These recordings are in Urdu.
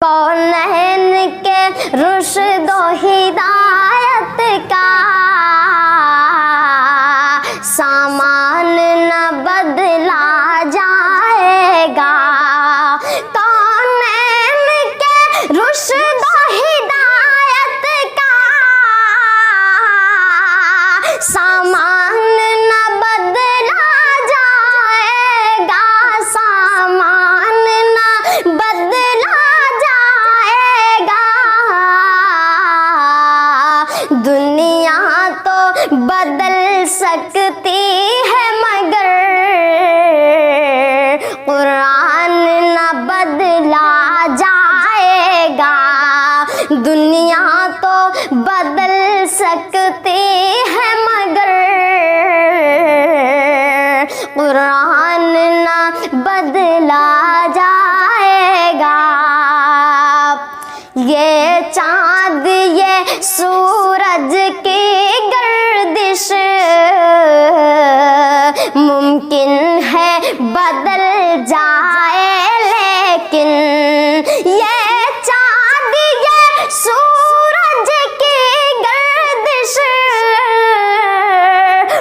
کونین کے رشد و ہدایت کا سامان نہ بدلا جائے گا۔ کونین کے رشد و ہدایت کا سامان نہ بدلا جائے گا، سامان نہ بدلا جائے گا۔ دنیا تو بدل سکتی ہے مگر قرآن نہ بدلا جائے گا۔ دنیا تو بدل سکتی ہے مگر قرآن نہ بدلا جائے گا۔ یہ چاند یہ سورج کی گردش ممکن ہے بدل جائے، لیکن یہ چاند یہ سورج کی گردش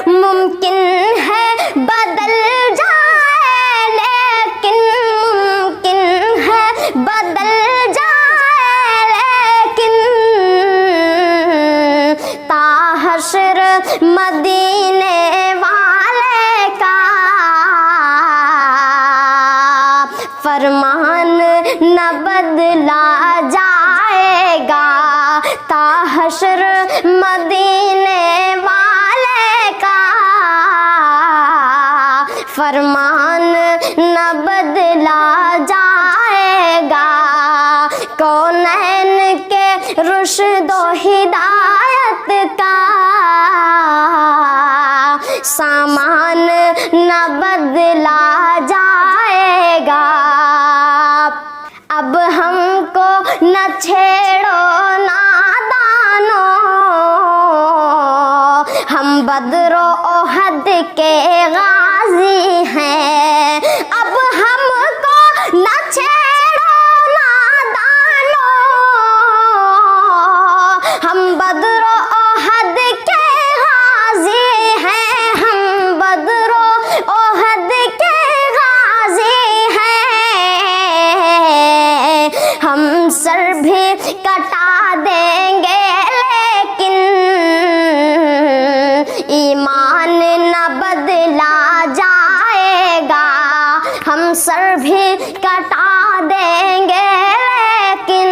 ممکن ہے بدل جائے، لیکن ممکن ہے بدل جائے، لیکن تا حشر مدینے والے کا فرمان نہ بدلا جائے گا۔ تا حشر مدینے والے کا فرمان نہ بدلا جائے گا۔ کونین کے رشد و ہدایت کا سامان نہ بدلا جائے گا۔ اب ہم کو نہ چھیڑو نادانو، ہم بدر و احد کے غازی ہیں۔ اب ہم کو نہ چھیڑو نادانو، ہم بدر و احد کے غازی ہیں، ہم بدر و احد کے غازی ہیں۔ ہم سر بھی کٹا دیں گے لیکن ایمان نہ بدلا جائے گا۔ ہم سر بھی کٹا دیں گے لیکن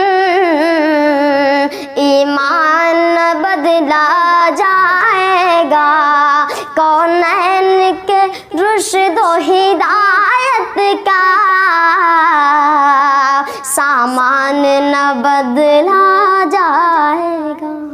ایمان نہ بدلا جائے گا۔ کونین کے رشد و ہدایت کا سامان نہ بدلا جائے گا۔